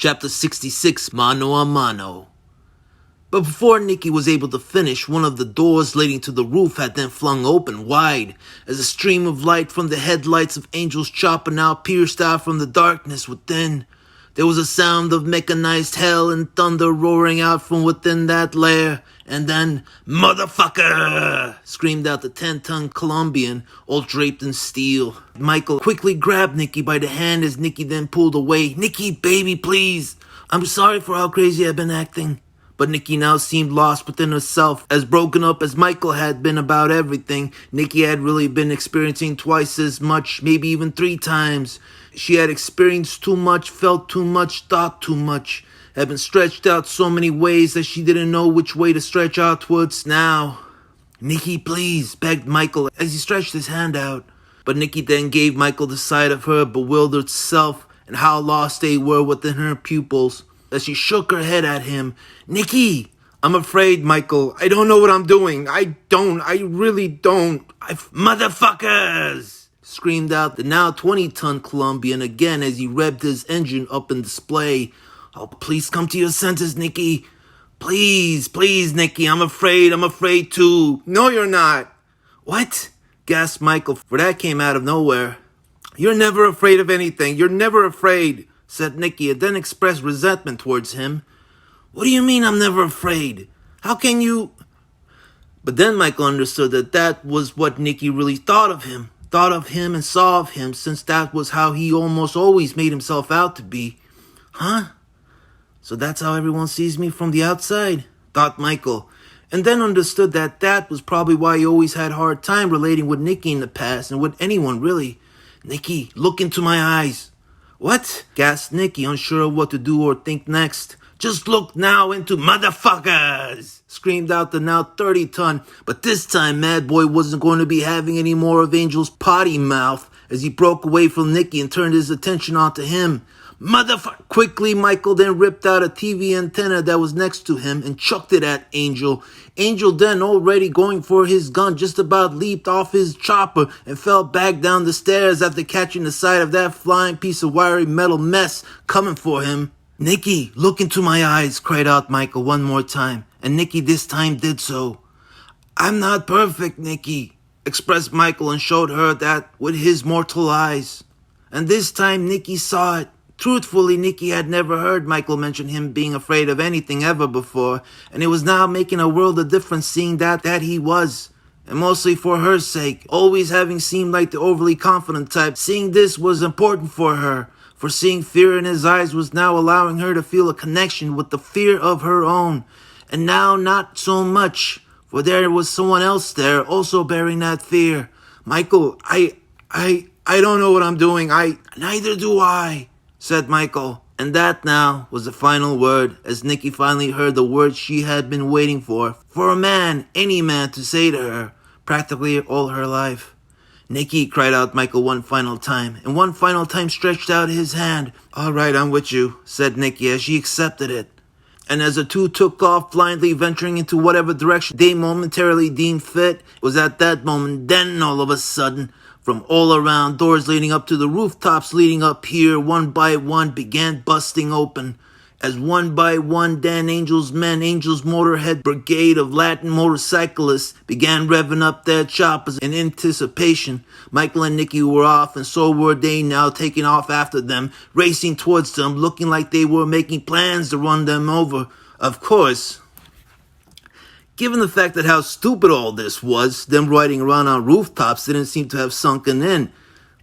Chapter 66, Mano-a-Mano. But before Nikki was able to finish, one of the doors leading to the roof had then flung open wide, as a stream of light from the headlights of Angel's chopper now pierced out from the darkness within. There was a sound of mechanized hell and thunder roaring out from within that lair, and then, "Motherfucker!" screamed out the 10-ton Colombian, all draped in steel. Michael quickly grabbed Nikki by the hand as Nikki then pulled away. "Nikki, baby, please. I'm sorry for how crazy I've been acting." But Nikki now seemed lost within herself. As broken up as Michael had been about everything, Nikki had really been experiencing twice as much, maybe even 3 times. She had experienced too much, felt too much, thought too much, had been stretched out so many ways that she didn't know which way to stretch outwards now. "Nikki, please," begged Michael as he stretched his hand out. But Nikki then gave Michael the sight of her bewildered self and how lost they were within her pupils. As she shook her head at him, "Nikki, I'm afraid, Michael. I don't know what I'm doing. I really don't. Motherfuckers!" screamed out the now 20-ton Colombian again as he revved his engine up in display. "Oh, please come to your senses, Nikki. Please, Nikki. I'm afraid too." "No, you're not." "What?" gasped Michael, for that came out of nowhere. "You're never afraid of anything. You're never afraid," said Nikki, and then expressed resentment towards him. "What do you mean I'm never afraid? How can you—" But then Michael understood that was what Nikki really thought of him and saw of him, since that was how he almost always made himself out to be. "Huh? So that's how everyone sees me from the outside," thought Michael, and then understood that was probably why he always had a hard time relating with Nikki in the past, and with anyone really. "Nikki, look into my eyes." "What?" gasped Nikki, unsure of what to do or think next. "Just look now into motherfuckers!" screamed out the now 30-ton, but this time Madboy wasn't going to be having any more of Angel's potty mouth as he broke away from Nikki and turned his attention onto him. "Motherfucker!" Quickly, Michael then ripped out a TV antenna that was next to him and chucked it at Angel. Angel then, already going for his gun, just about leaped off his chopper and fell back down the stairs after catching the side of that flying piece of wiry metal mess coming for him. "Nikki, look into my eyes," cried out Michael one more time, and Nikki this time did so. "I'm not perfect, Nikki," expressed Michael and showed her that with his mortal eyes. And this time Nikki saw it. Truthfully, Nikki had never heard Michael mention him being afraid of anything ever before, and it was now making a world of difference seeing that he was. And mostly for her sake, always having seemed like the overly confident type, seeing this was important for her. For seeing fear in his eyes was now allowing her to feel a connection with the fear of her own. And now not so much, for there was someone else there also bearing that fear. "Michael, I don't know what I'm doing. Neither do I," said Michael. And that now was the final word, as Nikki finally heard the words she had been waiting for a man, any man, to say to her, practically all her life. "Nikki," cried out Michael one final time, and one final time stretched out his hand. "All right, I'm with you," said Nikki as she accepted it. And as the two took off, blindly venturing into whatever direction they momentarily deemed fit, it was at that moment, then all of a sudden, from all around, doors leading up to the rooftops leading up here, one by one, began busting open. As one by one, Dan Angel's men, Angel's Motorhead Brigade of Latin motorcyclists, began revving up their choppers in anticipation. Michael and Nikki were off, and so were they now, taking off after them, racing towards them, looking like they were making plans to run them over. Of course, given the fact that how stupid all this was, them riding around on rooftops didn't seem to have sunken in.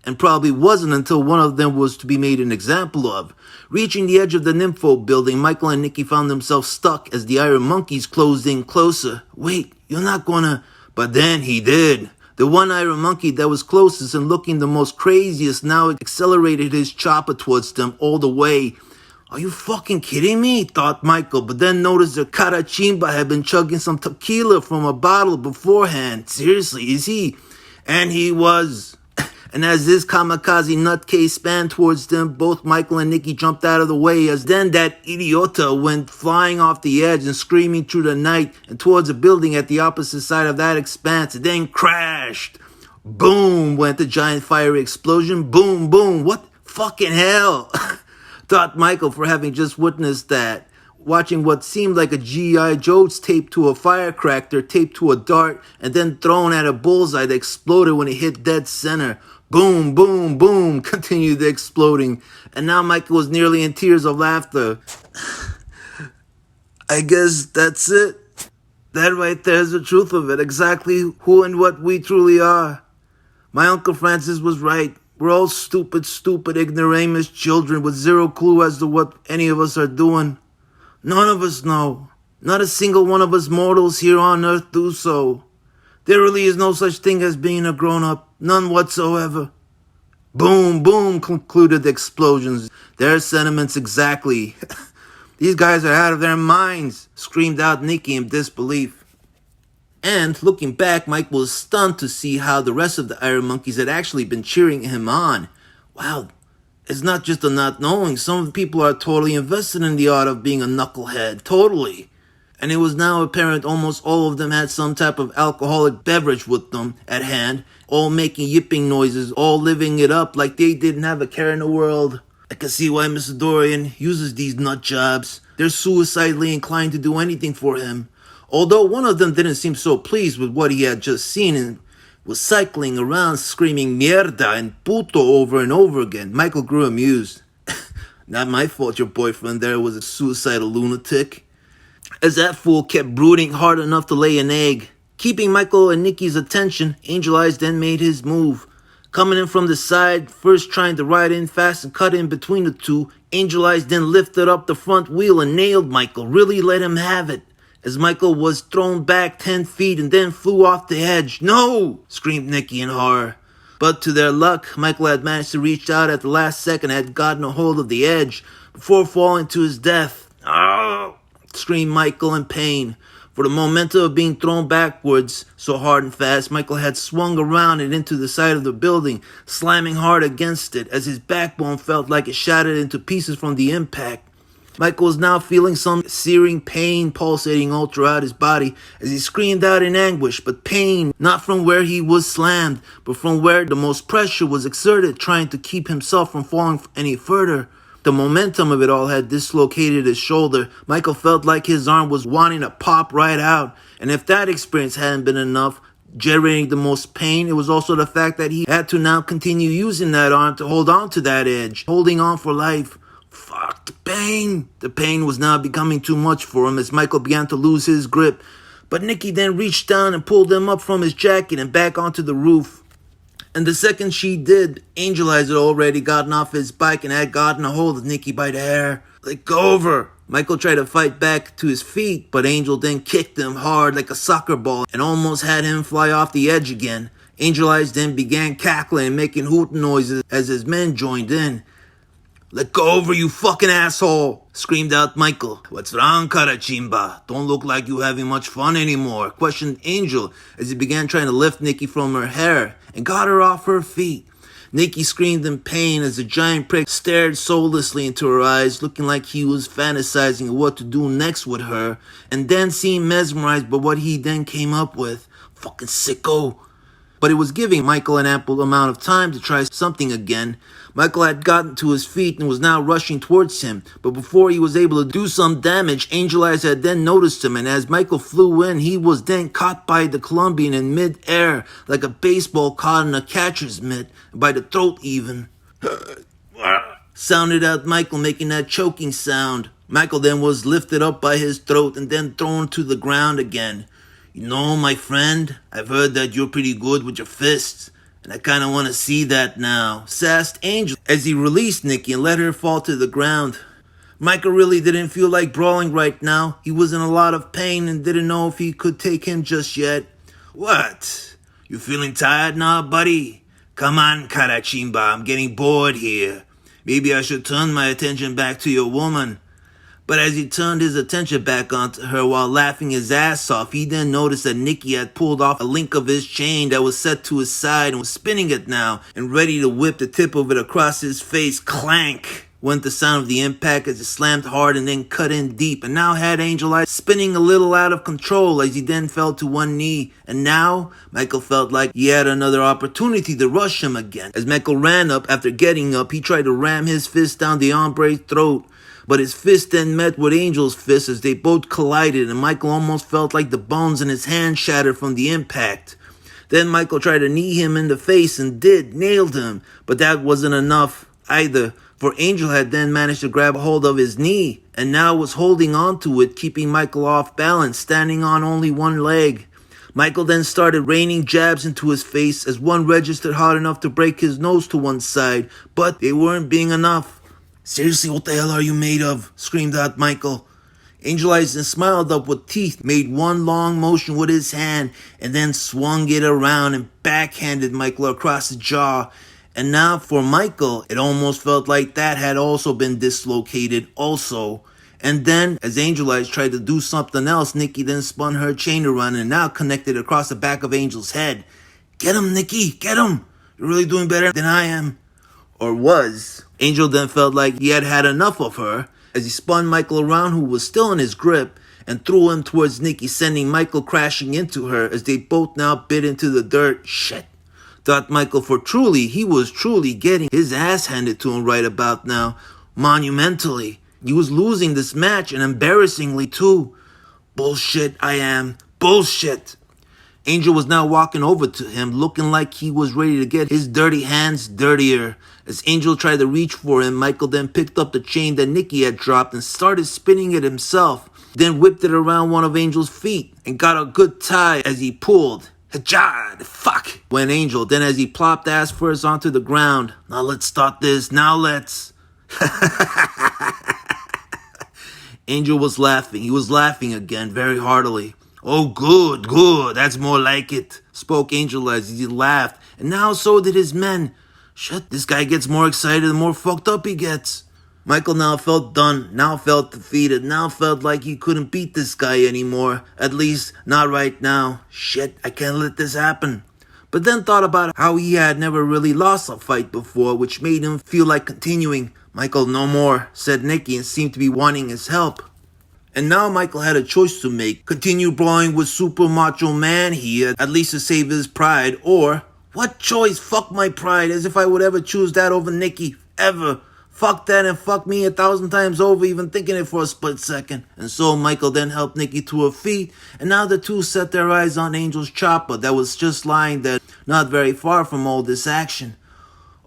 And probably wasn't until one of them was to be made an example of. Reaching the edge of the Nympho building, Michael and Nikki found themselves stuck as the Iron Monkeys closed in closer. "Wait, you're not gonna—" But then he did. The one Iron Monkey that was closest and looking the most craziest now accelerated his chopper towards them all the way. "Are you fucking kidding me?" thought Michael, but then noticed that Carachimba had been chugging some tequila from a bottle beforehand. Seriously, is he? And he was. And as this kamikaze nutcase span towards them, both Michael and Nikki jumped out of the way, as then that idiota went flying off the edge and screaming through the night and towards a building at the opposite side of that expanse, and then crashed. Boom went the giant fiery explosion. Boom, boom. What fucking hell? Dot Michael for having just witnessed that. Watching what seemed like a G.I. Joe's taped to a firecracker, taped to a dart, and then thrown at a bullseye that exploded when it hit dead center. Boom, boom, boom, continued the exploding. And now Michael was nearly in tears of laughter. I guess that's it. That right there is the truth of it. Exactly who and what we truly are. My Uncle Francis was right. We're all stupid, ignoramus children with zero clue as to what any of us are doing. None of us know. Not a single one of us mortals here on earth do so. There really is no such thing as being a grown-up. None whatsoever. Boom, boom, concluded the explosions. Their sentiments exactly. These guys are out of their minds, screamed out Nicky in disbelief. And, looking back, Mike was stunned to see how the rest of the Iron Monkeys had actually been cheering him on. Wow, it's not just a not knowing. Some of the people are totally invested in the art of being a knucklehead. Totally. And it was now apparent almost all of them had some type of alcoholic beverage with them at hand, all making yipping noises, all living it up like they didn't have a care in the world. I can see why Mr. Dorian uses these nut jobs. They're suicidally inclined to do anything for him. Although one of them didn't seem so pleased with what he had just seen and was cycling around screaming mierda and puto over and over again, Michael grew amused. Not my fault your boyfriend there was a suicidal lunatic. As that fool kept brooding hard enough to lay an egg. Keeping Michael and Nicky's attention, Angel Eyes then made his move. Coming in from the side, first trying to ride in fast and cut in between the two, Angel Eyes then lifted up the front wheel and nailed Michael, really let him have it. As Michael was thrown back 10 feet and then flew off the edge. No! Screamed Nicky in horror. But to their luck, Michael had managed to reach out at the last second and had gotten a hold of the edge before falling to his death. Oh! Screamed Michael in pain. For the momentum of being thrown backwards so hard and fast, Michael had swung around and into the side of the building, slamming hard against it as his backbone felt like it shattered into pieces from the impact. Michael was now feeling some searing pain pulsating all throughout his body as he screamed out in anguish, but pain not from where he was slammed, but from where the most pressure was exerted, trying to keep himself from falling any further. The momentum of it all had dislocated his shoulder. Michael felt like his arm was wanting to pop right out, and if that experience hadn't been enough, generating the most pain, it was also the fact that he had to now continue using that arm to hold on to that edge, holding on for life. Fuck the pain. The pain was now becoming too much for him as Michael began to lose his grip. But Nicky then reached down and pulled him up from his jacket and back onto the roof. And the second she did, Angel Eyes had already gotten off his bike and had gotten a hold of Nicky by the hair. Let go of her. Michael tried to fight back to his feet, but Angel then kicked him hard like a soccer ball and almost had him fly off the edge again. Angel Eyes then began cackling and making hoot noises as his men joined in. Let go of her, you fucking asshole! Screamed out Michael. What's wrong, Carachimba? Don't look like you having much fun anymore, questioned Angel as he began trying to lift Nicky from her hair and got her off her feet. Nicky screamed in pain as the giant prick stared soullessly into her eyes, looking like he was fantasizing what to do next with her, and then seemed mesmerized by what he then came up with. Fucking sicko. But it was giving Michael an ample amount of time to try something again. Michael had gotten to his feet and was now rushing towards him, but before he was able to do some damage, Angel Eyes had then noticed him, and as Michael flew in, he was then caught by the Colombian in mid-air, like a baseball caught in a catcher's mitt, by the throat even. Sounded out Michael, making that choking sound. Michael then was lifted up by his throat and then thrown to the ground again. You know, my friend, I've heard that you're pretty good with your fists, and I kind of want to see that now, sassed Angel as he released Nicky and let her fall to the ground. Michael really didn't feel like brawling right now. He was in a lot of pain and didn't know if he could take him just yet. What? You feeling tired now, buddy? Come on, Carachimba, I'm getting bored here. Maybe I should turn my attention back to your woman. But as he turned his attention back onto her while laughing his ass off, he then noticed that Nicky had pulled off a link of his chain that was set to his side and was spinning it now and ready to whip the tip of it across his face. Clank! went the sound of the impact as it slammed hard and then cut in deep, and now had Angel Eyes spinning a little out of control as he then fell to one knee. And now Michael felt like he had another opportunity to rush him again. As Michael ran up, after getting up, he tried to ram his fist down the hombre's throat, but his fist then met with Angel's fist as they both collided, and Michael almost felt like the bones in his hand shattered from the impact. Then Michael tried to knee him in the face and nailed him, but that wasn't enough either, for Angel had then managed to grab a hold of his knee and now was holding on to it, keeping Michael off balance, standing on only one leg. Michael then started raining jabs into his face as one registered hard enough to break his nose to one side, but they weren't being enough. "Seriously, what the hell are you made of?" screamed out Michael. Angel Eyes then smiled up with teeth, made one long motion with his hand, and then swung it around and backhanded Michael across the jaw. And now for Michael, it almost felt like that had also been dislocated also. And then, as Angel Eyes tried to do something else, Nikki then spun her chain around and now connected across the back of Angel's head. "Get him, Nikki, get him! You're really doing better than I am." Or was. Angel then felt like he had had enough of her, as he spun Michael around, who was still in his grip, and threw him towards Nikki, sending Michael crashing into her as they both now bit into the dirt. Shit, thought Michael, for truly, he was truly getting his ass handed to him right about now, monumentally. He was losing this match, and embarrassingly too. Bullshit, I am. Bullshit. Angel was now walking over to him, looking like he was ready to get his dirty hands dirtier. As Angel tried to reach for him, Michael then picked up the chain that Nikki had dropped and started spinning it himself, then whipped it around one of Angel's feet and got a good tie as he pulled. Hajah, fuck, went Angel, then as he plopped ass first onto the ground. "Now let's start this, now let's." Angel was laughing. He was laughing again, very heartily. "Oh, good, good, that's more like it," spoke Angel as he laughed, and now so did his men. Shit, this guy gets more excited the more fucked up he gets. Michael now felt done, now felt defeated, now felt like he couldn't beat this guy anymore. At least, not right now. Shit, I can't let this happen. But then thought about how he had never really lost a fight before, which made him feel like continuing. "Michael, no more," said Nikki, and seemed to be wanting his help. And now Michael had a choice to make. Continue brawling with Super Macho Man here, at least to save his pride, or... What choice? Fuck my pride, as if I would ever choose that over Nikki. Ever. Fuck that and fuck me 1,000 times over, even thinking it for a split second. And so Michael then helped Nikki to her feet, and now the two set their eyes on Angel's chopper that was just lying there, not very far from all this action.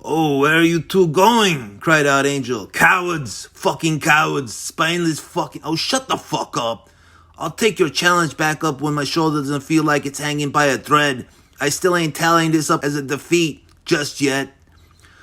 "Oh, where are you two going?" cried out Angel. "Cowards! Fucking cowards! Spineless fucking... Oh, shut the fuck up! I'll take your challenge back up when my shoulder doesn't feel like it's hanging by a thread. I still ain't tallying this up as a defeat just yet."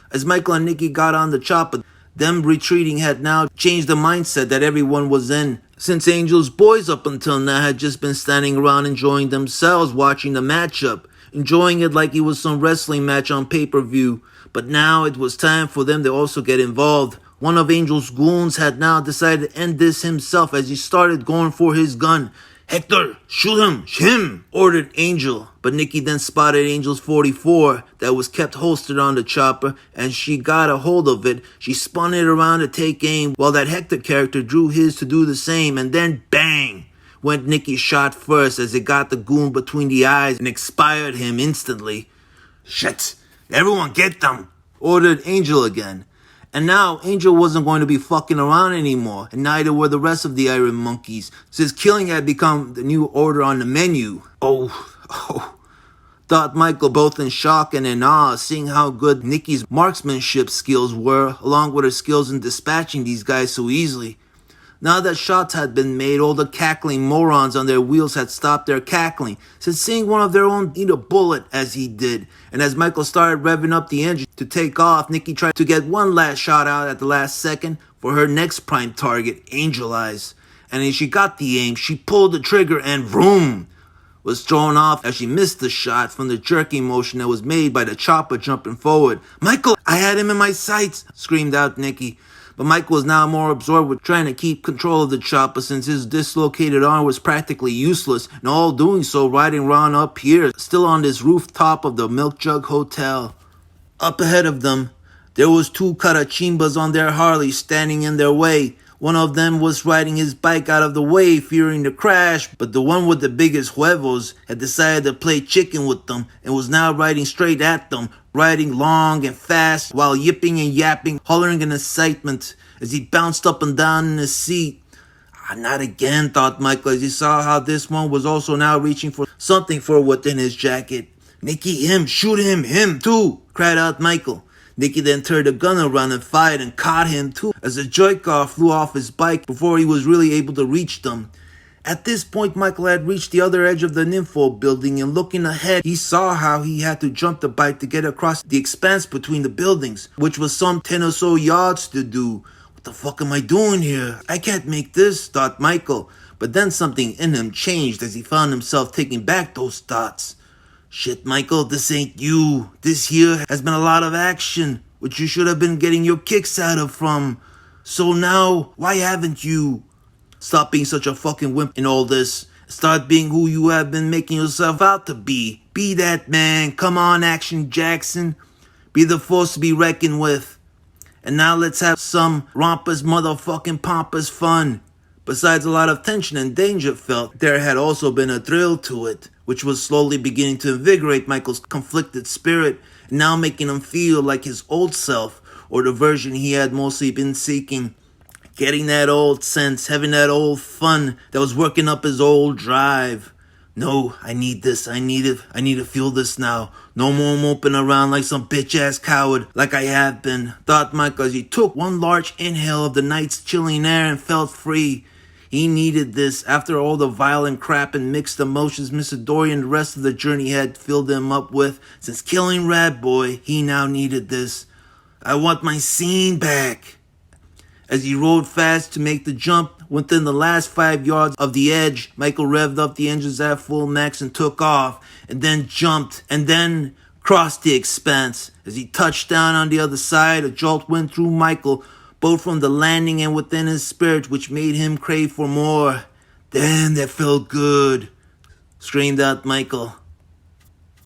As Michael and Nikki got on the chopper, them retreating had now changed the mindset that everyone was in, since Angel's boys up until now had just been standing around enjoying themselves, watching the matchup, enjoying it like it was some wrestling match on pay-per-view. But now it was time for them to also get involved. One of Angel's goons had now decided to end this himself as he started going for his gun. "Hector, shoot him, ordered Angel. But Nikki then spotted Angel's .44 that was kept holstered on the chopper, and she got a hold of it. She spun it around to take aim, while that Hector character drew his to do the same, and then bang! Went Nikki's shot first as it got the goon between the eyes and expired him instantly. "Shit, everyone get them," ordered Angel again. And now, Angel wasn't going to be fucking around anymore, and neither were the rest of the Iron Monkeys, since killing had become the new order on the menu. Oh, thought Michael, both in shock and in awe, seeing how good Nikki's marksmanship skills were, along with her skills in dispatching these guys so easily. Now that shots had been made, all the cackling morons on their wheels had stopped their cackling, since seeing one of their own eat a bullet as he did. And as Michael started revving up the engine to take off, Nikki tried to get one last shot out at the last second for her next prime target, Angel Eyes. And as she got the aim, she pulled the trigger and vroom! Was thrown off as she missed the shot from the jerking motion that was made by the chopper jumping forward. "Michael, I had him in my sights!" screamed out Nikki. But Michael was now more absorbed with trying to keep control of the chopper, since his dislocated arm was practically useless, and all doing so riding around up here, still on this rooftop of the Milk Jug Hotel. Up ahead of them, There was two carachimbas on their Harleys standing in their way. One of them was riding his bike out of the way, fearing the crash, but the one with the biggest huevos had decided to play chicken with them and was now riding straight at them, riding long and fast while yipping and yapping, hollering in excitement as he bounced up and down in his seat. Not again, thought Michael, as he saw how this one was also now reaching for something for within his jacket. Nicky, him, shoot him too, cried out Michael. Nicky then turned a gun around and fired and caught him too, as the joy car flew off his bike before he was really able to reach them. At this point, Michael had reached the other edge of the nympho building, and looking ahead, he saw how he had to jump the bike to get across the expanse between the buildings, which was some 10 or so yards to do. What the fuck am I doing here? I can't make this, thought Michael. But then something in him changed as he found himself taking back those thoughts. Shit, Michael, this ain't you. This here has been a lot of action, which you should have been getting your kicks out of from. So now, why haven't you? Stop being such a fucking wimp in all this. Start being who you have been making yourself out to be. Be that man. Come on, Action Jackson. Be the force to be reckoned with. And now let's have some rompous motherfucking pompous fun. Besides a lot of tension and danger felt, there had also been a thrill to it, which was slowly beginning to invigorate Michael's conflicted spirit, and now making him feel like his old self, or the version he had mostly been seeking. Getting that old sense, having that old fun that was working up his old drive. No, I need this, I need it, I need to feel this now. No more moping around like some bitch-ass coward like I have been, thought Michael as he took one large inhale of the night's chilling air and felt free. He needed this after all the violent crap and mixed emotions Mr. Dory and the rest of the journey had filled him up with. Since killing Madboy, he now needed this. I want my scene back. As he rode fast to make the jump within the last 5 yards of the edge, Michael revved up the engines at full max and took off, and then jumped, and then crossed the expanse. As he touched down on the other side, a jolt went through Michael, both from the landing and within his spirit, which made him crave for more. Damn, that felt good, screamed out Michael.